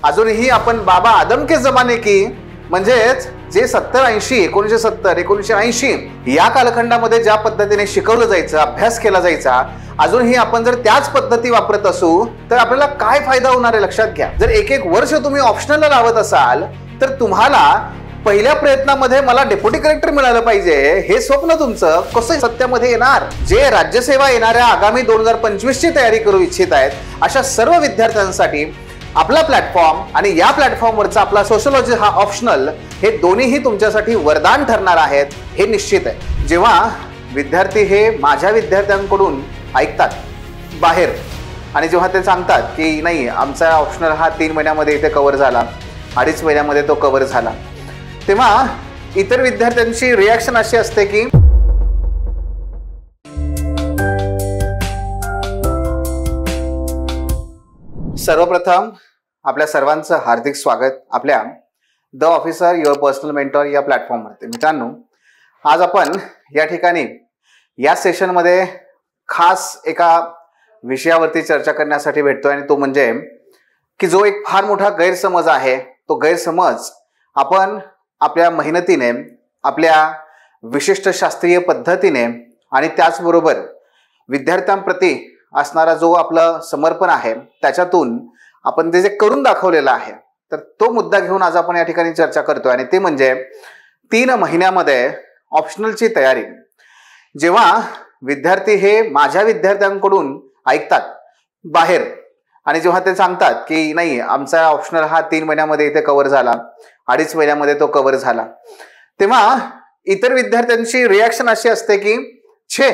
अजूनही आपण बाबा आदम के जमाने की म्हणजेच जे 70-80 1970 1980 या कालखंडामध्ये ज्या पद्धतीने शिकवलं जायचं, अभ्यास केला जायचा, अजूनही आपण जर त्याच पद्धती वापरत असू तर आपल्याला काय फायदा होणार आहे लक्षात घ्या. जर एक वर्ष तुम्ही ऑप्शनल लावत असाल तर तुम्हाला पहिल्या प्रयत्नामध्ये मला डेप्युटी कलेक्टर मिळालं पाहिजे हे स्वप्न तुमचं कसं सत्यामध्ये येणार. जे राज्यसेवा येणाऱ्या आगामी 2025 ची तयारी करू इच्छित आहेत अशा सर्व विद्यार्थ्यांसाठी आपला प्लॅटफॉर्म आणि या प्लॅटफॉर्मवरचा आपला सोशलॉजी हा ऑप्शनल हे दोन्हीही तुमच्यासाठी वरदान ठरणार आहेत हे निश्चित आहे. जेव्हा विद्यार्थी हे माझ्या विद्यार्थ्यांकडून ऐकतात बाहेर आणि जेव्हा ते सांगतात की नाही आमचा ऑप्शनल हा 3 महिन्यामध्ये इथे कव्हर झाला, 2.5 महिन्यामध्ये तो कव्हर झाला, तेव्हा इतर विद्यार्थ्यांची रिॲक्शन अशी असते की सर्वप्रथम आपल्या सर्वांचं हार्दिक स्वागत आपल्या the officer your personal mentor या प्लॅटफॉर्मवरती. मित्रांनो, आज आपण या ठिकाणी या सेशनमध्ये खास एका विषयावरती चर्चा करण्यासाठी भेटतोय आणि तो म्हणजे की जो एक फार मोठा गैरसमज आहे, तो गैरसमज आपण आपल्या मेहनतीने, आपल्या विशिष्ट शास्त्रीय पद्धतीने आणि त्याचबरोबर विद्यार्थ्यांप्रती असणारा जो आपलं समर्पण आहे त्याच्यातून आपण ते जे करून दाखवलेलं आहे, तर तो मुद्दा घेऊन आज आपण या ठिकाणी चर्चा करतोय आणि ते म्हणजे 3 महिन्यामध्ये ऑप्शनलची तयारी. जेव्हा विद्यार्थी हे माझ्या विद्यार्थ्यांकडून ऐकतात बाहेर आणि जेव्हा ते सांगतात की नाही आमचा ऑप्शनल हा 3 महिन्यामध्ये इथे कव्हर झाला, 2.5 महिन्यामध्ये तो कव्हर झाला, तेव्हा इतर विद्यार्थ्यांची रिॲक्शन अशी असते की छे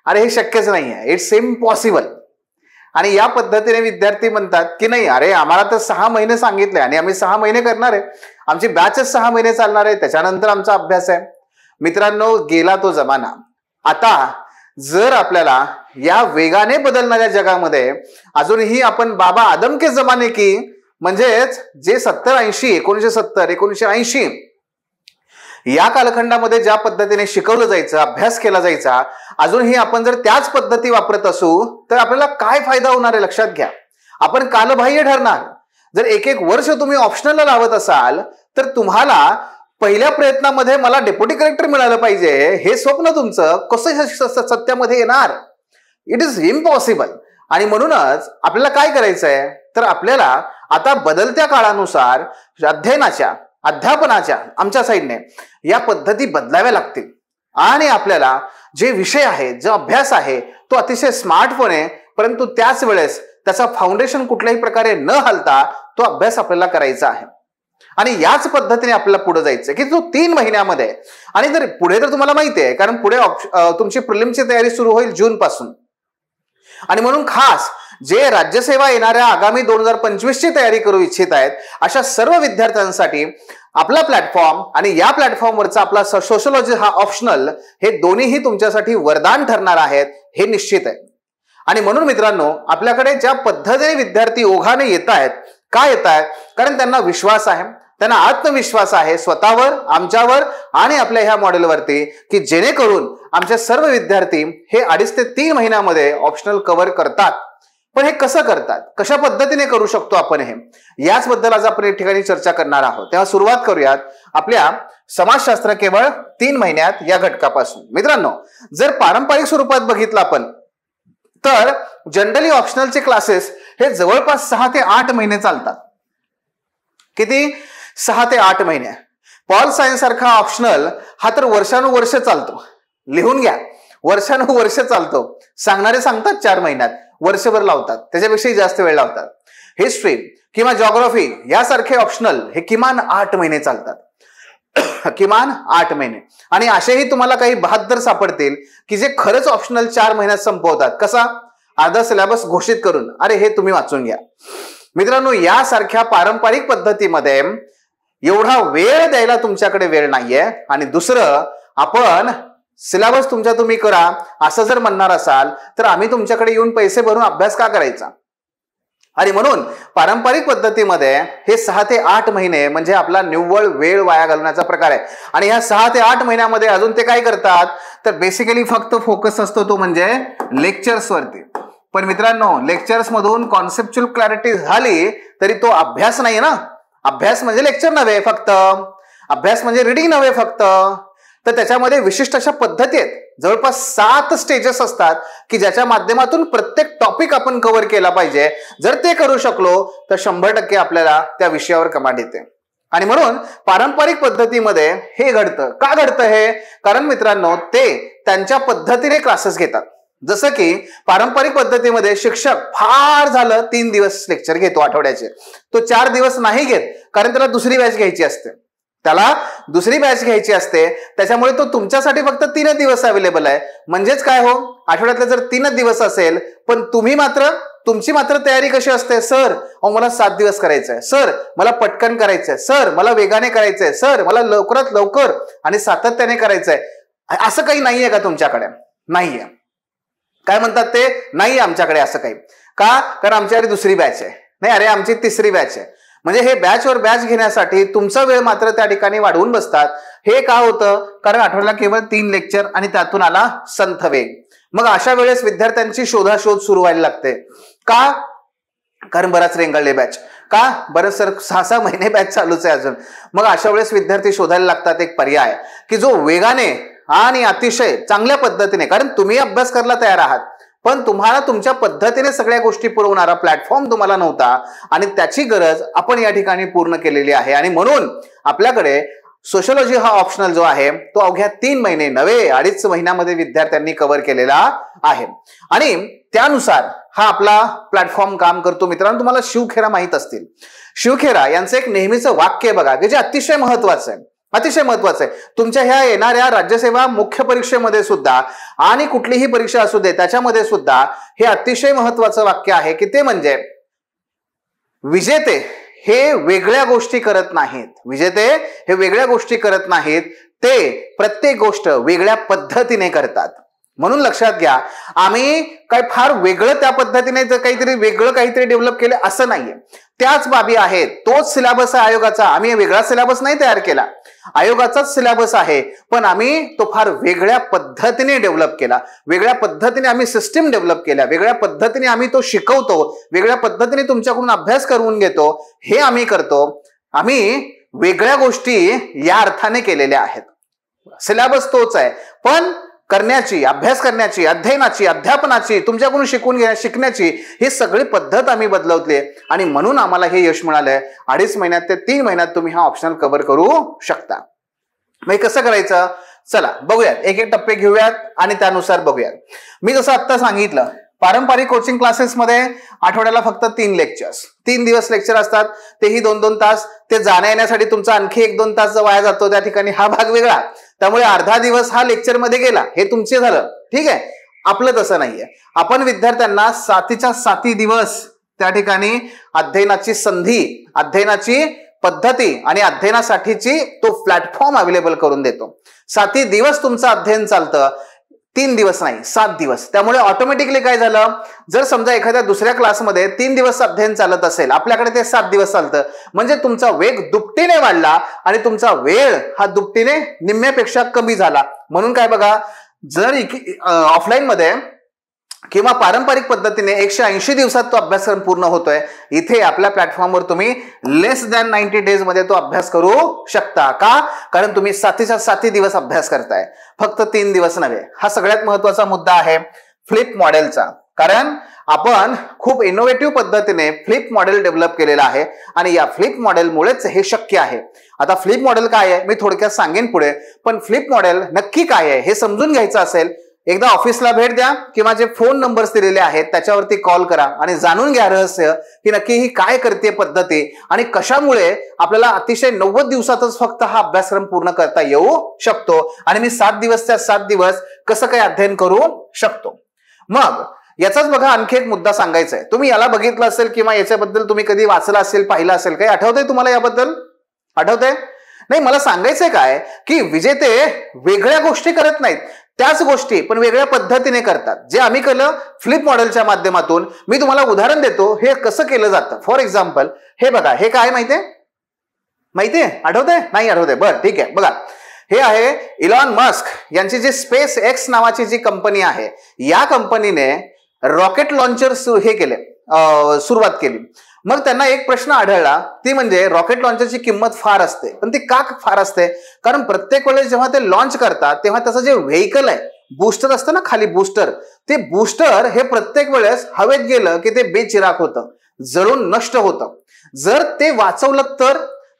अरे हे शक्यच नाही आहे, इट्स इम्पॉसिबल. आणि या पद्धतीने विद्यार्थी म्हणतात की नाही अरे आम्हाला तर 6 महिने सांगितले आणि आम्ही 6 महिने करणार आहे, आमची बॅचच 6 महिने चालणार आहे, त्याच्यानंतर आमचा अभ्यास आहे. मित्रांनो, गेला तो जमाना. आता जर आपल्याला या वेगाने बदलणाऱ्या जगामध्ये अजूनही आपण बाबा आदम के जमाने की म्हणजेच जे 70-80 1970 1980 या कालखंडामध्ये ज्या पद्धतीने शिकवलं जायचं, अभ्यास केला जायचा, अजूनही आपण जर त्याच पद्धती वापरत असू तर आपल्याला काय फायदा होणार आहे लक्षात घ्या. आपण कालबाह्य ठरणार. जर एक वर्ष तुम्ही ऑप्शनल लावत असाल तर तुम्हाला पहिल्या प्रयत्नामध्ये मला डेप्युटी कलेक्टर मिळालं पाहिजे हे स्वप्न तुमचं कसं सत्यामध्ये येणार. It is impossible. आणि म्हणूनच आपल्याला काय करायचंय तर आपल्याला आता बदलत्या काळानुसार अध्यापनाच्या आमच्या साईडने या पद्धती बदलाव्या लागतील आणि आपल्याला जे विषय आहे, जो अभ्यास आहे तो अतिशय स्मार्टपणे परंतु त्याच वेळेस त्याचा फाउंडेशन कुठल्याही प्रकारे न हलता तो अभ्यास आपल्याला करायचा आहे. आणि याच पद्धतीने आपल्याला पुढे जायचं की जो 3 महिन्यामध्ये आणि जर पुढे तर तुम्हाला माहिती आहे कारण पुढे तुमची प्रिलिमची तयारी सुरू होईल जून पासून. आणि म्हणून खास जे राज्यसेवा येणाऱ्या आगामी 2025 ची तयारी करू इच्छित आहेत अशा सर्व विद्यार्थ्यांसाठी आपला प्लॅटफॉर्म आणि या प्लॅटफॉर्मवरचा आपला सोशलॉजी हा ऑप्शनल हे दोन्हीही तुमच्यासाठी वरदान ठरणार आहेत हे निश्चित आहे. आणि म्हणून मित्रांनो, आपल्याकडे ज्या पद्धतीने विद्यार्थी ओघाने येत आहेत, का येत आहेत? कारण त्यांना विश्वास आहे, त्यांना आत्मविश्वास आहे स्वतःवर, आमच्यावर आणि आपल्या ह्या मॉडेलवरती की जेणेकरून आमचे सर्व विद्यार्थी हे 2.5 ते 3 महिन्यामध्ये ऑप्शनल कव्हर करतात. पण हे कसं करतात, कशा पद्धतीने करू शकतो आपण हे, याच बद्दल आज आपण या ठिकाणी चर्चा करणार आहोत. तेव्हा सुरुवात करूयात आपल्या समाजशास्त्र केवळ 3 महिन्यात या घटकापासून. मित्रांनो, जर पारंपरिक स्वरूपात बघितलं आपण तर जनरली ऑप्शनलचे क्लासेस हे जवळपास 6 ते 8 महिने चालतात. किती? 6 ते 8 महिने. पॉल सायन्स सारखा ऑप्शनल हा तर वर्षानुवर्ष चालतो. लिहून घ्या, वर्षानुवर्ष चालतो. सांगणारे सांगतात 4 महिन्यात, वर्षभर लावतात, त्याच्यापेक्षाही जास्त वेळ लावतात. हिस्ट्री किंवा जॉग्राफी यासारखे ऑप्शनल हे किमान 8 महिने चालतात. किमान 8 महिने. आणि असेही तुम्हाला काही 72 सापडतील की जे खरंच ऑप्शनल 4 महिन्यात संपवतात. कसा? अर्धा सिलेबस घोषित करून. अरे हे तुम्ही वाचून घ्या. मित्रांनो, यासारख्या पारंपरिक पद्धतीमध्ये एवढा वेळ द्यायला तुमच्याकडे वेळ नाहीये. आणि दुसरं, आपण सिलेबस तुमच्या तुम्ही करा असं जर म्हणणार असाल तर आम्ही तुमच्याकडे येऊन पैसे भरून अभ्यास का करायचा? आणि म्हणून पारंपरिक पद्धतीमध्ये हे 6 ते 8 महिने म्हणजे आपला निव्वळ वेळ वाया घालवण्याचा प्रकार आहे. आणि ह्या 6 ते 8 महिन्यामध्ये अजून ते काय करतात तर बेसिकली फक्त फोकस असतो तो म्हणजे लेक्चर्स वरती. पण मित्रांनो, लेक्चर्स मधून कॉन्सेप्च्युअल क्लॅरिटी झाली तरी तो अभ्यास नाही ना. अभ्यास म्हणजे लेक्चर नव्हे फक्त, अभ्यास म्हणजे रिडिंग नव्हे फक्त, तर त्याच्यामध्ये विशिष्ट अशा पद्धती आहेत. जवळपास 7 स्टेजेस असतात की ज्याच्या माध्यमातून प्रत्येक टॉपिक आपण कव्हर केला पाहिजे. जर ते करू शकलो तर 100% आपल्याला त्या विषयावर कमांड येते. आणि म्हणून पारंपरिक पद्धतीमध्ये हे घडतं. का घडतं हे? कारण मित्रांनो, ते त्यांच्या पद्धतीने क्लासेस घेतात. जसं की पारंपरिक पद्धतीमध्ये शिक्षक फार झालं 3 दिवस लेक्चर घेतो आठवड्याचे, तो 4 दिवस नाही घेत, कारण त्याला दुसरी बॅच घ्यायची असते. त्याच्यामुळे तो तुमच्यासाठी फक्त 3 दिवस अवेलेबल आहे. म्हणजेच काय हो, आठवड्यातले जर 3 दिवस असेल, पण तुमची मात्र तयारी कशी असते? सर मला 7 दिवस करायचंय, सर मला पटकन करायचंय, सर मला वेगाने करायचंय, सर मला लवकरात लवकर आणि सातत्याने करायचंय. असं काही नाहीये का तुमच्याकडे? नाहीये. काय म्हणतात ते? नाही आमच्याकडे असं काही. का? कारण आमच्याकडे दुसरी बॅच आहे. नाही, अरे आमची तिसरी बॅच आहे. म्हणजे हे बॅचवर बॅच घेण्यासाठी तुमचा वेळ मात्र त्या ठिकाणी वाढवून बसतात. हे का होतं? कारण आठवड्याला केवळ 3 लेक्चर आणि त्यातून आला संथ वेग. मग अशा वेळेस विद्यार्थ्यांची शोधाशोध सुरू व्हायला लागते. का? कारण बराच रेंगाळले बॅच. का? बरं सर 6-6 महिने बॅच चालूच आहे अजून. मग अशा वेळेस विद्यार्थी शोधायला लागतात एक पर्याय की जो वेगाने आणि अतिशय चांगल्या पद्धतीने, कारण तुम्ही अभ्यास करायला तयार आहात, पण तुम्हाला तुमच्या पद्धतीने सगळ्या गोष्टी पुरवणारा प्लॅटफॉर्म तुम्हाला नव्हता आणि त्याची गरज आपण या ठिकाणी पूर्ण केलेली आहे. आणि म्हणून आपल्याकडे सोशियोलॉजी हा ऑप्शनल जो आहे तो अवघ्या 3 महिने नव्हे 2.5 महिन्यामध्ये विद्यार्थ्यांनी कव्हर केलेला आहे. आणि त्यानुसार हा आपला प्लॅटफॉर्म काम करतो. मित्रांनो, तुम्हाला शिवखेरा माहित असतील. शिवखेरा यांचं एक नेहमीचं वाक्य बघा, की जे अतिशय महत्वाचं आहे. तुमच्या ह्या येणाऱ्या राज्यसेवा मुख्य परीक्षेमध्ये सुद्धा आणि कुठलीही परीक्षा असू दे त्याच्यामध्ये सुद्धा हे अतिशय महत्वाचं वाक्य आहे, की ते म्हणजे विजेते हे वेगळ्या गोष्टी करत नाहीत, ते प्रत्येक गोष्ट वेगळ्या पद्धतीने करतात. म्हणून लक्षात घ्या, आम्ही काय फार वेगळं त्या पद्धतीने वेगळं काहीतरी डेव्हलप केलं असं नाहीये. त्याच बाबी आहेत. तोच सिलेबस आहे आयोगाचा. आम्ही वेगळा सिलेबस नाही तयार केला, आयोगाचाच सिलेबस आहे, पण आम्ही तो फार वेगळ्या पद्धतीने डेव्हलप केला. वेगळ्या पद्धतीने आम्ही सिस्टीम डेव्हलप केल्या, वेगळ्या पद्धतीने आम्ही तो शिकवतो, वेगळ्या पद्धतीने तुमच्याकडून अभ्यास करून घेतो. हे आम्ही करतो. आम्ही वेगळ्या गोष्टी या अर्थाने केलेल्या आहेत. सिलेबस तोच आहे, पण करण्याची, अभ्यास करण्याची, अध्ययनाची, अध्यापनाची, तुमच्याकडून शिकण्याची ही सगळी पद्धत आम्ही बदलवली. आणि म्हणून आम्हाला हे यश मिळालंय. 2.5 महिन्यात ते 3 महिन्यात तुम्ही हा ऑप्शनल कव्हर करू शकता. मग कसं करायचं? चला बघूयात, एक एक टप्पे घेऊयात आणि त्यानुसार बघूयात. मी जसं आता सांगितलं, पारंपरिक कोचिंग क्लासेसमध्ये आठवड्याला फक्त 3 लेक्चर्स, 3 दिवस लेक्चर असतात, तेही 2-2 तास. ते जाण्या येण्यासाठी तुमचा आणखी 1-2 तास वाया जातो त्या ठिकाणी. हा भाग वेगळा. त्यामुळे अर्धा दिवस हा लेक्चर मध्ये गेला, हे तुमचे झालं. ठीक आहे. आपलं तसं नाहीये. आपण विद्यार्थ्यांना 7च्या 7 दिवस त्या ठिकाणी अध्ययनाची संधी, अध्ययनाची पद्धती आणि अध्ययनासाठीची तो प्लॅटफॉर्म अवेलेबल करून देतो. 7 दिवस तुमचं अध्ययन चालतं, 3 दिवस नाही, 7 दिवस. त्यामुळे ऑटोमॅटिकली काय झालं, जर समजा एखाद्या दुसऱ्या क्लासमध्ये 3 दिवस अध्ययन चालत असेल, आपल्याकडे ते 7 दिवस चालतं. म्हणजे तुमचा वेग दुपटीने वाढला आणि तुमचा वेळ हा दुपटीने निम्म्यापेक्षा कमी झाला. म्हणून काय बघा, जर ऑफलाईन मध्ये किंवा पारंपरिक पद्धतीने 180 दिवसात तो अभ्यासक्रम पूर्ण होतोय, इथे आपल्या प्लॅटफॉर्मवर तुम्ही लेस दॅन 90 डेज मध्ये तो अभ्यास करू शकता. का? कारण तुम्ही 7च्या 7 दिवस अभ्यास करताय, फक्त 3 दिवस नव्हे. हा सगळ्यात महत्वाचा मुद्दा आहे फ्लिप मॉडेलचा. कारण आपण खूप इनोव्हेटिव्ह पद्धतीने फ्लिप मॉडेल डेव्हलप केलेला आहे आणि या फ्लिप मॉडेलमुळेच हे शक्य आहे. आता फ्लिप मॉडेल काय आहे मी थोडक्यात सांगेन पुढे, पण फ्लिप मॉडेल नक्की काय आहे हे समजून घ्यायचं असेल, एकदा ऑफिसला भेट द्या किंवा जे फोन नंबर्स दिलेले आहेत त्याच्यावरती कॉल करा आणि जाणून घ्या रहस्य की नक्की ही काय करते पद्धती आणि कशामुळे आपल्याला अतिशय 90 दिवसातच फक्त हा अभ्यासक्रम पूर्ण करता येऊ शकतो आणि मी 7 दिवसच्या 7 दिवस कसं काय अध्ययन करू शकतो. मग याचाच बघा आणखी एक मुद्दा सांगायचा आहे. तुम्ही याला बघितलं असेल किंवा याच्याबद्दल तुम्ही कधी वाचलं असेल, पाहिलं असेल, काही आठवतंय तुम्हाला याबद्दल? आठवतंय? नाही, मला सांगायचंय काय की विजेते वेगळ्या गोष्टी करत नाहीत, त्याच गोष्टी पण वेगळ्या पद्धतीने करतात. जे आम्ही केलं फ्लिप मॉडेलच्या माध्यमातून, मी तुम्हाला उदाहरण देतो हे कसं केलं जातं. फॉर एक्झाम्पल हे बघा, हे काय माहितीये? आठवतंय? नाही आठवतंय? बरं ठीक आहे. बघा, हे आहे इलॉन मस्क यांची जी स्पेस एक्स नावाची जी कंपनी आहे, या कंपनीने रॉकेट लॉन्चर हे केले, सुरुवात केली. मग त्यांना एक प्रश्न आढळला, ती म्हणजे रॉकेट लॉन्चरची किंमत फार असते. पण ती का फार असते? कारण प्रत्येक वेळेस जेव्हा ते लॉन्च करतात तेव्हा त्याचं जे व्हेइकल आहे, बूस्टर असतं ना खाली बूस्टर, ते बूस्टर हे प्रत्येक वेळेस हवेत गेलं की ते बेचिराग होतं, जळून नष्ट होतं. जर ते वाचवलं तर,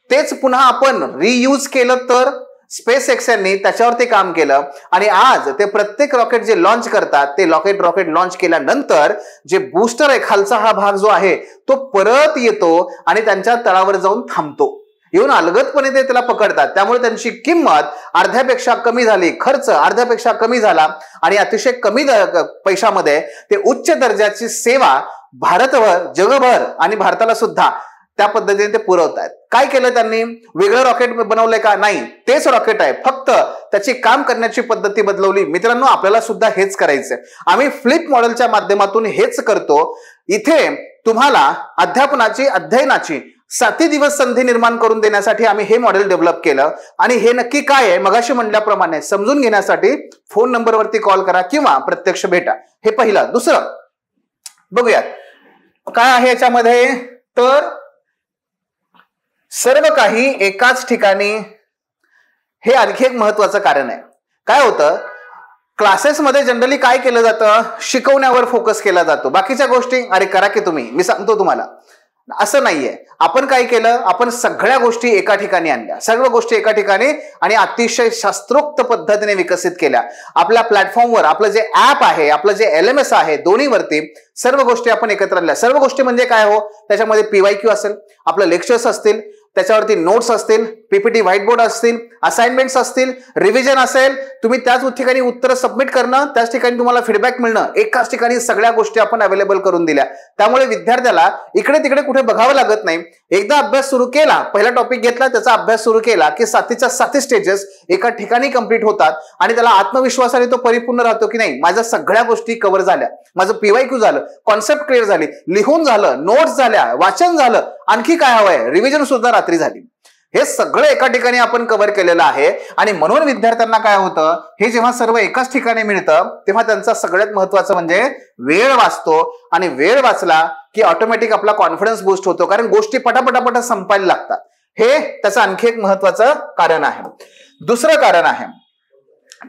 तेच पुन्हा आपण रियूज केलं तर. स्पेस एक्स यांनी त्याच्यावरती काम केलं आणि आज ते प्रत्येक रॉकेट जे लॉन्च करतात ते रॉकेट लॉन्च केल्यानंतर जे बूस्टर आहे खालचा हा भाग जो आहे तो परत येतो आणि त्यांच्या तळावर जाऊन थांबतो. येऊन अलगदपणे ते त्याला पकडतात. त्यामुळे त्यांची किंमत अर्ध्यापेक्षा कमी झाली, खर्च अर्ध्यापेक्षा कमी झाला आणि अतिशय कमी पैशामध्ये ते उच्च दर्जाची सेवा भारतभर, जगभर आणि भारताला सुद्धा त्या पद्धतीने ते पुरवतात. काय केलं त्यांनी? वेगळं रॉकेट बनवलंय का? नाही, तेच रॉकेट आहे, फक्त त्याची काम करण्याची पद्धती बदलवली. मित्रांनो, आपल्याला सुद्धा हेच करायचंय. आम्ही फ्लिप मॉडेलच्या माध्यमातून हेच करतो. इथे तुम्हाला अध्ययनाची 7 दिवस संधी निर्माण करून देण्यासाठी आम्ही हे मॉडेल डेव्हलप केलं. आणि हे नक्की काय आहे, मगाशी म्हटल्याप्रमाणे समजून घेण्यासाठी फोन नंबरवरती कॉल करा किंवा प्रत्यक्ष भेटा. हे पहिलं. दुसरं बघूयात काय आहे याच्यामध्ये. तर सर्व काही एकाच ठिकाणी, हे आणखी एक महत्वाचं कारण आहे. काय होतं, क्लासेसमध्ये जनरली काय केलं जातं, शिकवण्यावर फोकस केला जातो, बाकीच्या गोष्टी अरे करा की तुम्ही, मी सांगतो तुम्हाला. असं नाहीये. आपण काय केलं, आपण सगळ्या गोष्टी एका ठिकाणी आणल्या, सर्व गोष्टी एका ठिकाणी आणि अतिशय शास्त्रोक्त पद्धतीने विकसित केल्या. आपल्या प्लॅटफॉर्मवर आपलं जे ऍप आहे, आपलं जे LMS आहे, दोन्हीवरती सर्व गोष्टी आपण एकत्र आणल्या. सर्व गोष्टी म्हणजे काय हो, त्याच्यामध्ये PYQ असेल, आपलं लेक्चर्स असतील, त्याच्यावरती नोट्स असतील, PPT व्हाईट बोर्ड असतील, असाइनमेंट्स असतील, रिव्हिजन असेल, तुम्ही त्याच ठिकाणी उत्तर सबमिट करणं, त्याच ठिकाणी तुम्हाला फीडबॅक मिळणं, एकाच ठिकाणी सगळ्या गोष्टी आपण अवेलेबल करून दिल्या. त्यामुळे विद्यार्थ्याला इकडे तिकडे कुठे बघावं लागत नाही. एकदा अभ्यास सुरू केला, पहिला टॉपिक घेतला, त्याचा अभ्यास सुरू केला की 7च्या 7 स्टेजेस एका ठिकाणी कंप्लीट होतात आणि त्याला आत्मविश्वासाने तो परिपूर्ण राहतो की नाही, माझ्या सगळ्या गोष्टी कव्हर झाल्या, माझं PYQ झालं, कॉन्सेप्ट क्लिअर झाली, लिहून झालं, नोट्स झाल्या, वाचन झालं, आणखी काय हवंय, रिव्हिजन सुद्धा रात्री झाली. हे सगळं एका ठिकाणी आपण कव्हर केलेलं आहे. आणि म्हणून विद्यार्थ्यांना काय होतं, हे जेव्हा सर्व एकाच ठिकाणी मिळतं तेव्हा त्यांचा सगळ्यात महत्वाचं म्हणजे वेळ वाचतो. आणि वेळ वाचला की ऑटोमॅटिक आपला कॉन्फिडन्स बूस्ट होतो, कारण गोष्टी पटापट संपायला लागतात. हे त्याचं आणखी एक महत्वाचं कारण आहे. दुसरं कारण आहे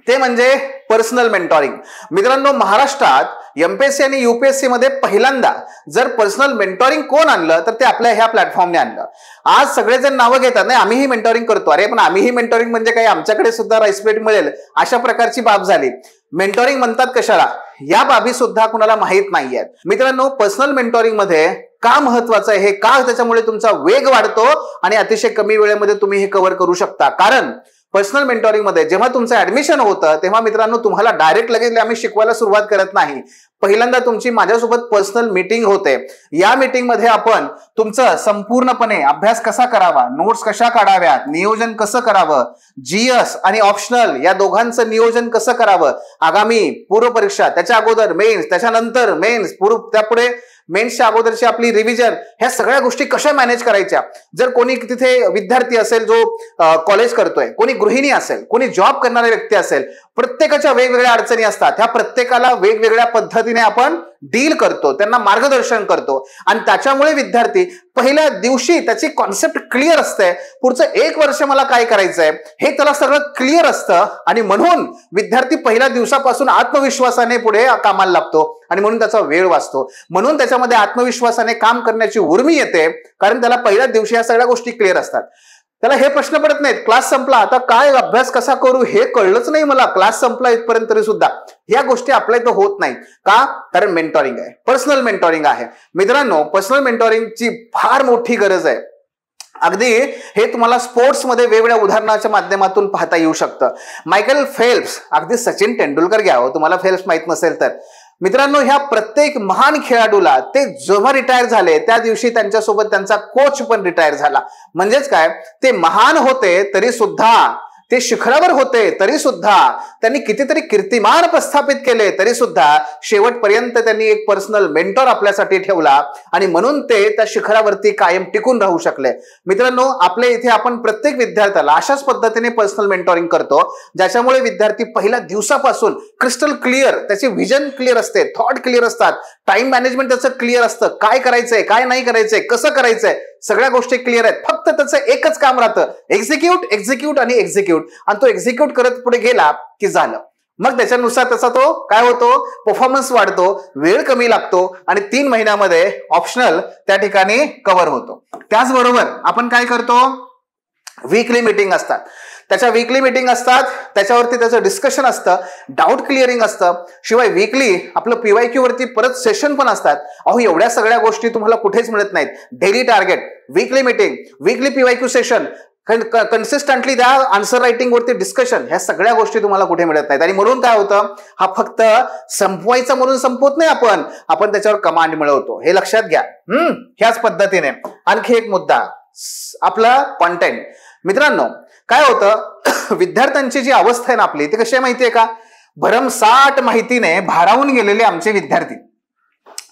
ते म्हणजे पर्सनल मेंटॉरिंग. मित्रांनो, महाराष्ट्रात MPSC आणि UPSC मध्ये पहिल्यांदा जर पर्सनल मेंटॉरिंग कोण आणलं तर ते आपल्या ह्या प्लॅटफॉर्मने आणलं. आज सगळेजण नावं घेतात, नाही आम्हीही मेंटॉरिंग करतो. अरे पण आम्हीही मेंटॉरिंग म्हणजे काय, आमच्याकडे सुद्धा राईसपेट मिळेल अशा प्रकारची बाब झाली. मेंटॉरिंग म्हणतात कशाला, या बाबी सुद्धा कुणाला माहित नाहीयेत. मित्रांनो, पर्सनल मेंटॉरिंग मध्ये का महत्वाचं आहे, हे का, त्याच्यामुळे तुमचा वेग वाढतो आणि अतिशय कमी वेळेमध्ये तुम्ही हे कव्हर करू शकता. कारण पर्सनल मेंटॉरिंग मध्ये जेव्हा तुमचं ऍडमिशन होतं तेव्हा मित्रांनो तुम्हाला डायरेक्ट लगेच आम्ही शिकवायला सुरुवात करत नाही. पहिल्यांदा तुमची माझ्यासोबत पर्सनल मीटिंग होते. या मीटिंग मध्ये आपण तुमचं संपूर्णपणे अभ्यास कसा करावा, नोट्स कशा काढाव्यात, नियोजन कसं करावं, GS आणि ऑप्शनल या दोघांचं नियोजन कसं करावं, आगामी पूर्व परीक्षा, त्याच्या अगोदर मेन्स, त्याच्यानंतर मेन्स, त्यापुढे मेन्सच्या अगोदरची आपली रिव्हिजन, ह्या सगळ्या गोष्टी कशा मॅनेज करायच्या. जर कोणी तिथे विद्यार्थी असेल जो कॉलेज करतोय, कोणी गृहिणी असेल, कोणी जॉब करणारा व्यक्ती असेल, प्रत्येकाच्या वेगवेगळ्या अडचणी असतात. ह्या प्रत्येकाला वेगवेगळ्या पद्धतीने आपण डील करतो, त्यांना मार्गदर्शन करतो आणि त्याच्यामुळे विद्यार्थी पहिल्या दिवशी त्याची कॉन्सेप्ट क्लिअर असते. पुढचं 1 वर्ष मला काय करायचंय हे त्याला सगळं क्लिअर असतं आणि म्हणून विद्यार्थी पहिल्या दिवसापासून आत्मविश्वासाने पुढे कामाला लागतो आणि म्हणून त्याचा वेळ वाचतो. म्हणून त्याच्यामध्ये आत्मविश्वासाने काम करण्याची उर्मी येते, कारण त्याला पहिल्या दिवशी या सगळ्या गोष्टी क्लिअर असतात. त्याला हे प्रश्न पडत नाहीत, क्लास संपला आता काय अभ्यास कसा करू हे कळलंच नाही मला, क्लास संपला इथपर्यंत तरी सुद्धा या गोष्टी अप्लाय तर होत नाही. का? कारण मेंटॉरिंग आहे, पर्सनल मेंटॉरिंग आहे. मित्रांनो, पर्सनल मेंटॉरिंगची फार मोठी गरज आहे. अगदी हे तुम्हाला स्पोर्ट्समध्ये वेगवेगळ्या उदाहरणाच्या माध्यमातून पाहता येऊ शकतं. मायकेल फेल्प्स, अगदी सचिन तेंडुलकर घ्या, तुम्हाला फेल्प्स माहित नसेल तर. मित्रांनो, ह्या प्रत्येक महान खेळाडूला ते जेव्हा रिटायर झाले त्या दिवशी त्यांच्यासोबत त्यांचा कोच पण रिटायर झाला. म्हणजेच काय, ते महान होते तरी सुद्धा ते शिखरावर होते तरी सुद्धा त्यांनी कितीतरी कीर्तिमान प्रस्थापित केले तरी सुद्धा शेवटपर्यंत त्यांनी एक पर्सनल मेंटॉर आपल्यासाठी ठेवला आणि म्हणून ते त्या शिखरावरती कायम टिकून राहू शकले. मित्रांनो, आपल्या इथे आपण प्रत्येक विद्यार्थ्याला अशाच पद्धतीने पर्सनल मेंटॉरिंग करतो, ज्याच्यामुळे विद्यार्थी पहिल्या दिवसापासून क्रिस्टल क्लिअर, त्याची व्हिजन क्लिअर असते, थॉट क्लिअर असतात, टाइम मॅनेजमेंट त्याचं क्लिअर असतं, काय करायचंय काय नाही करायचंय, कसं करायचंय, सगळ्या गोष्टी क्लिअर आहेत. फक्त त्याचं एकच काम राहतं, एक्झिक्यूट एक्झिक्यूट आणि एक्झिक्यूट. आणि तो एक्झिक्यूट करत पुढे गेला की झालं. मग त्याच्यानुसार त्याचा तो काय होतो, परफॉर्मन्स वाढतो, वेळ कमी लागतो आणि 3 महिन्यामध्ये ऑप्शनल त्या ठिकाणी कव्हर होतो. त्याचबरोबर आपण काय करतो, वीकली मीटिंग असतात, त्याच्या वीकली मीटिंग असतात, त्याच्यावरती त्याचं डिस्कशन असतं, डाऊट क्लिअरिंग असतं, शिवाय वीकली आपलं PYQ वरती परत सेशन पण असतात. अहो, एवढ्या सगळ्या गोष्टी तुम्हाला कुठेच मिळत नाहीत. Daily target, weekly meeting, weekly PYQ session, consistently त्या आन्सर रायटिंग वरती डिस्कशन, ह्या सगळ्या गोष्टी तुम्हाला कुठे मिळत नाहीत. आणि म्हणून काय होतं, हा फक्त संपवायचा म्हणून संपवत नाही, आपण त्याच्यावर कमांड मिळवतो, हे लक्षात घ्या. ह्याच पद्धतीने आणखी एक मुद्दा, आपला कॉन्टेंट. मित्रांनो, काय होतं, विद्यार्थ्यांची जी अवस्था आहे ना आपली, ती कशी आहे माहितीये का, भरमसाठ माहितीने भारावून गेलेले आमचे विद्यार्थी,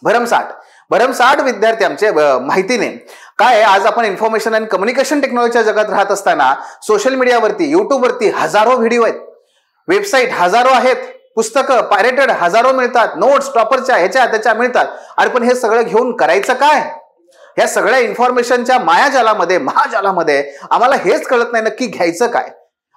भरमसाठ विद्यार्थी आमचे माहितीने. काय, आज आपण इन्फॉर्मेशन अँड कम्युनिकेशन टेक्नॉलॉजीच्या जगात राहत असताना सोशल मीडियावरती, युट्यूबवरती हजारो व्हिडिओ आहेत, वेबसाईट हजारो आहेत, पुस्तकं पायरेटेड हजारो मिळतात, नोट्स टॉपरच्या ह्याच्या त्याच्या मिळतात. अरे पण हे सगळं घेऊन करायचं काय? या सगळ्या इन्फॉर्मेशनच्या मायाजालामध्ये, महाजालामध्ये आम्हाला हेच कळत नाही नक्की घ्यायचं काय.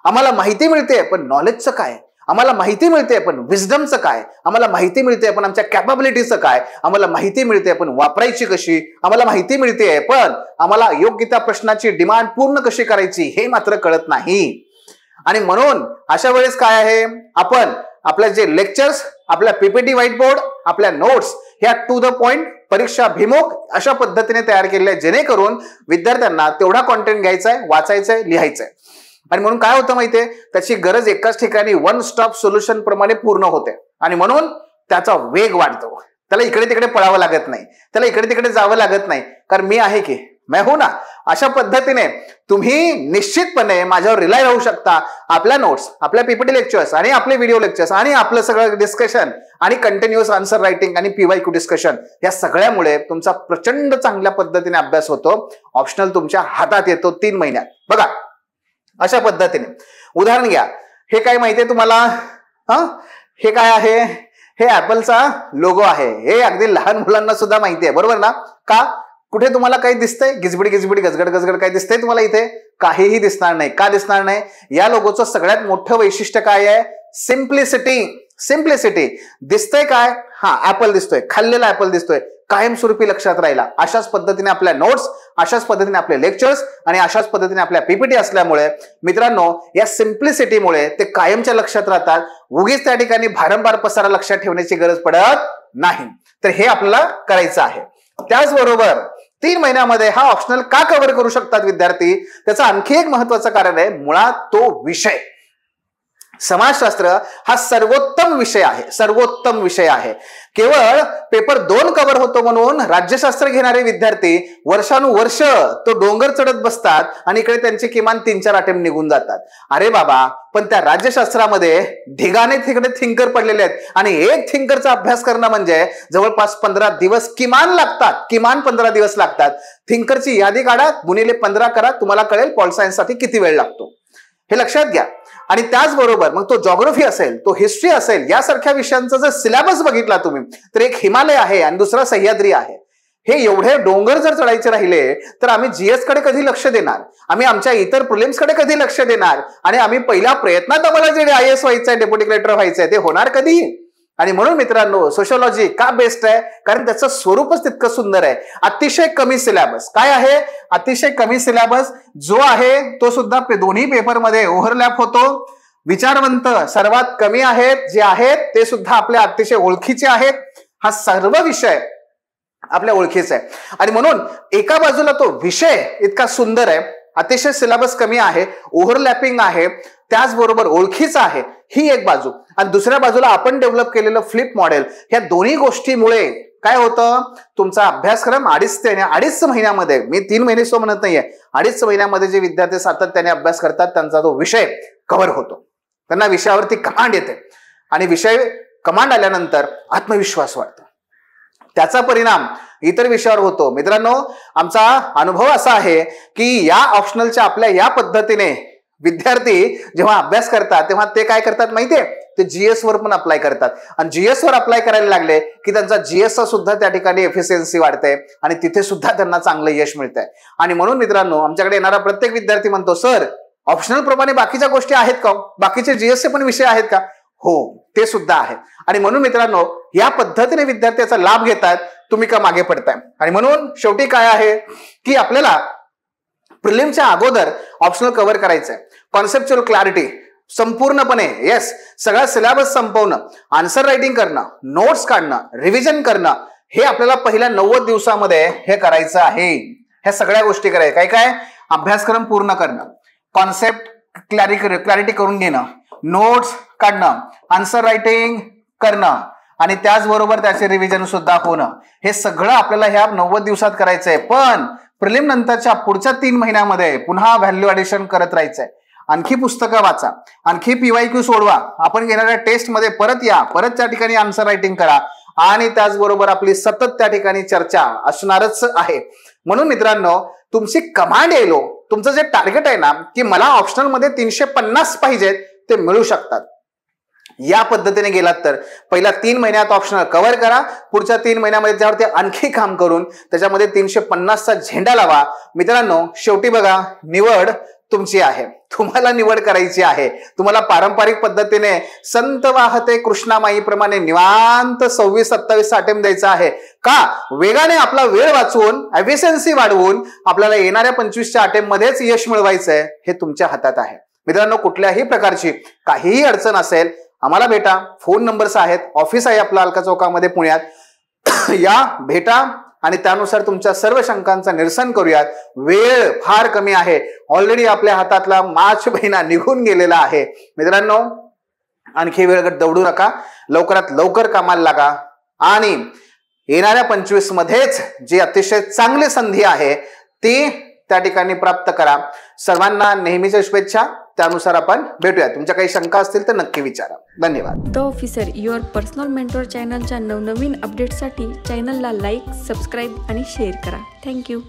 आम्हाला माहिती मिळते पण नॉलेजचं काय, आम्हाला माहिती मिळते पण विजडमचं काय, आम्हाला माहिती मिळते पण आमच्या कॅपॅबिलिटीचं काय, आम्हाला माहिती मिळते पण वापरायची कशी, आम्हाला माहिती मिळते पण आम्हाला योग्य त्या प्रश्नाची डिमांड पूर्ण कशी करायची हे मात्र कळत नाही. आणि म्हणून अशा वेळेस काय आहे, आपण आपल्या जे लेक्चर्स, आपल्या PPT व्हाईट बोर्ड, आपल्या नोट्स ह्या टू द पॉइंट, परीक्षा भिमुख अशा पद्धतीने तयार केलेल्या, जेणेकरून विद्यार्थ्यांना तेवढा कॉन्टेंट घ्यायचा आहे, वाचायचंय, लिहायचंय. आणि म्हणून काय होतं माहितीये, त्याची गरज एकाच ठिकाणी वन स्टॉप सोल्युशन प्रमाणे पूर्ण होते आणि म्हणून त्याचा वेग वाढतो. त्याला इकडे तिकडे पळावं लागत नाही, त्याला इकडे तिकडे जावं लागत नाही, कारण मी आहे की मैं हूं ना. अशा पद्धतीने तुम्ही निश्चितपणे माझ्यावर रिलाय राहू शकता. आपल्या नोट्स, आपल्या PPT लेक्चर्स आणि आपले व्हिडिओ लेक्चर्स आणि आपलं सगळं डिस्कशन आणि कंटिन्युअस आन्सर रायटिंग आणि PYQ डिस्कशन, या सगळ्यामुळे तुमचा प्रचंड चांगल्या पद्धतीने अभ्यास होतो. ऑप्शनल तुमच्या हातात येतो 3 महिन्यात. बघा, अशा पद्धतीने उदाहरण घ्या. हे काय माहितीये तुम्हाला, हे काय आहे, हे ऍपलचा लोगो आहे. हे अगदी लहान मुलांना सुद्धा माहिती आहे, बरोबर ना. का, कुठे तुम्हाला काही दिसतंय, गिजबिडी गिजबिडी गजगड गजगड काही दिसतंय तुम्हाला इथे? काहीही दिसणार नाही. का दिसणार नाही? या लोगोचं सगळ्यात मोठं वैशिष्ट्य काय आहे, सिम्प्लिसिटी. दिसतंय काय, ऍपल दिसतोय, खाल्लेला ऍपल दिसतोय, कायमस्वरूपी लक्षात राहिला. अशाच पद्धतीने आपल्या नोट्स, अशाच पद्धतीने आपले लेक्चर्स आणि अशाच पद्धतीने आपल्या PPT असल्यामुळे मित्रांनो, या सिम्प्लिसिटीमुळे ते कायमच्या लक्षात राहतात. उगीच त्या ठिकाणी भारंभार पसारा लक्षात ठेवण्याची गरज पडत नाही. तर हे आपल्याला करायचं आहे. त्याचबरोबर 3 महिन्यामध्ये हा ऑप्शनल का कव्हर करू शकतात विद्यार्थी, त्याचं आणखी एक महत्वाचं कारण आहे, मुळात तो विषय. समाजशास्त्र हा सर्वोत्तम विषय आहे. केवळ पेपर 2 कव्हर होतो म्हणून राज्यशास्त्र घेणारे विद्यार्थी वर्षानुवर्ष तो डोंगर चढत बसतात आणि इकडे त्यांचे किमान 3-4 अटेम्प्ट निघून जातात. अरे बाबा, पण त्या राज्यशास्त्रामध्ये ढिगाने तिकडे थिंकर पडलेले आहेत आणि एक थिंकरचा अभ्यास करणं म्हणजे जवळपास 15 दिवस किमान लागतात. थिंकरची यादी काढा, गुणिले 15 करा, तुम्हाला कळेल पॉल सायन्स साठी किती वेळ लागतो, हे लक्षात घ्या. आणि त्याचबरोबर मग तो जॉग्राफी असेल, तो हिस्ट्री असेल, यासारख्या विषयांचा जर सिलेबस बघितला तुम्ही, तर एक हिमालय आहे आणि दुसरा सह्याद्री आहे. हे एवढे डोंगर जर चढायचे राहिले तर आम्ही GS कडे कधी लक्ष देणार, आम्ही आमच्या इतर प्रिलिम्स कडे कधी लक्ष देणार, आणि आम्ही पहिल्या प्रयत्नात आम्हाला जे IAS व्हायचंय, डेप्युटी कलेक्टर व्हायचंय, ते होणार कधी? आणि म्हणून मित्रांनो, सोशोलॉजी का बेस्ट आहे, कारण त्याचं स्वरूपच तितकं सुंदर आहे. अतिशय कमी सिलेबस. काय आहे, अतिशय कमी सिलेबस जो आहे तो सुद्धा दोन्ही पेपरमध्ये ओव्हरलॅप होतो. विचारवंत सर्वात कमी आहेत जे आहेत ते सुद्धा आपल्या अतिशय ओळखीचे आहेत. हा सर्व विषय आपल्या ओळखीचा आहे आणि म्हणून एका बाजूला तो विषय इतका सुंदर आहे, अतिशय सिलेबस कमी आहे, ओव्हरलॅपिंग आहे, त्याचबरोबर ओळखीचा आहे, ही एक बाजू. आणि दुसऱ्या बाजूला आपण डेव्हलप केलेलं फ्लिप मॉडेल, ह्या दोन्ही गोष्टीमुळे काय होतं, तुमचा अभ्यासक्रम 2.5 महिन्यामध्ये, मी 3 महिने सो म्हणत नाहीये, 2.5 महिन्यामध्ये जे विद्यार्थी सातत्याने अभ्यास करतात त्यांचा तो विषय कव्हर होतो. त्यांना विषयावरती कमांड येते आणि विषय कमांड आल्यानंतर आत्मविश्वास वाढतो. त्याचा परिणाम इतर विषयावर होतो. मित्रांनो, आमचा अनुभव असा आहे की या ऑप्शनलच्या आपल्या या पद्धतीने विद्यार्थी जेव्हा अभ्यास करतात तेव्हा ते काय करतात माहितीये, ते जीएस वर पण अप्लाय करतात आणि जीएस वर अप्लाय करायला लागले की त्यांचा जीएस चा सुद्धा त्या ठिकाणी एफिशियन्सी वाढते आणि तिथे सुद्धा त्यांना चांगलं यश मिळतंय. आणि म्हणून मित्रांनो, आमच्याकडे येणारा प्रत्येक विद्यार्थी म्हणतो, सर ऑप्शनल प्रमाणे बाकीच्या गोष्टी आहेत का, बाकीचे जीएसचे पण विषय आहेत का? हो, ते सुद्धा आहेत. आणि म्हणून मित्रांनो, या पद्धतीने विद्यार्थ्याचा लाभ घेतात, तुम्ही का मागे पडताय? आणि म्हणून शेवटी काय आहे की आपल्याला प्रिलिमच्या अगोदर ऑप्शनल कव्हर करायचंय. कॉन्सेप्च्युअल क्लॅरिटी संपूर्णपणे, येस, सगळा सिलेबस संपवणं, आन्सर रायटिंग करणं, नोट्स काढणं, रिव्हिजन करणं, हे आपल्याला पहिल्या 90 दिवसामध्ये हे करायचं आहे. ह्या सगळ्या गोष्टी करायच्या. काय काय? अभ्यासक्रम पूर्ण करणं, कॉन्सेप्ट क्लॅरिटी करून घेणं, नोट्स काढणं, आन्सर रायटिंग करणं आणि त्याचबरोबर त्याचे रिव्हिजन सुद्धा होणं. हे सगळं आपल्याला ह्या 90 दिवसात करायचंय. पण प्रिलिम नंतरच्या पुढच्या 3 महिन्यामध्ये पुन्हा व्हॅल्यू ॲडिशन करत राहायचंय. आणखी पुस्तकं वाचा, आणखी पीवायक्यू सोडवा, आपण घेणाऱ्या टेस्टमध्ये परत या, परत त्या ठिकाणी आन्सर रायटिंग करा आणि त्याचबरोबर आपली सतत त्या ठिकाणी चर्चा असणारच आहे. म्हणून मित्रांनो, तुमची कमांड येलो, तुमचं जे टार्गेट आहे ना की मला ऑप्शनल मध्ये 350 पाहिजेत, ते मिळू शकतात. या पद्धतीने गेलात तर पहिल्या 3 महिन्यात ऑप्शनल कव्हर करा, पुढच्या 3 महिन्यामध्ये त्यावरती आणखी काम करून त्याच्यामध्ये 350चा झेंडा लावा. मित्रांनो, शेवटी बघा, निवड तुमची आहे, तुम्हाला निवड करायची आहे. तुम्हाला पारंपरिक पद्धतीने संत वाहते कृष्णामाई प्रमाणे निवांत 26-27 अटेम्प्ट द्यायचा आहे का, वेगाने आपला वेळ वाचवून एफिशियन्सी वाढवून आपल्याला येणाऱ्या 25च्या अटेम्प्ट मध्येच यश मिळवायचंय, हे तुमच्या हातात आहे. मित्रांनो, कुठल्याही प्रकारची काहीही अडचण असेल, आम्हाला भेटा. फोन नंबर्स आहेत, ऑफिस आहे आपलं अलका चौकामध्ये पुण्यात. या, भेटा आणि त्यानुसार तुमच्या सर्व शंकांचं निरसन करूयात. वेळ फार कमी आहे, ऑलरेडी आपल्या हातातला मार्च महिना निघून गेलेला आहे. मित्रांनो, आणखी वेळ दौडू नका, लवकरात लवकर कामाला लागा आणि येणाऱ्या 25 मध्येच जी अतिशय चांगली संधी आहे ती त्या ठिकाणी प्राप्त करा. सर्वांना नेहमीच्या शुभेच्छा. त्यानुसार आपण भेटूया. तुमच्या काही शंका असतील तर नक्की विचारा. धन्यवाद. The officer, your personal mentor चॅनलच्या नवनवीन अपडेटसाठी चॅनलला लाईक, सबस्क्राईब आणि शेअर करा. थँक्यू.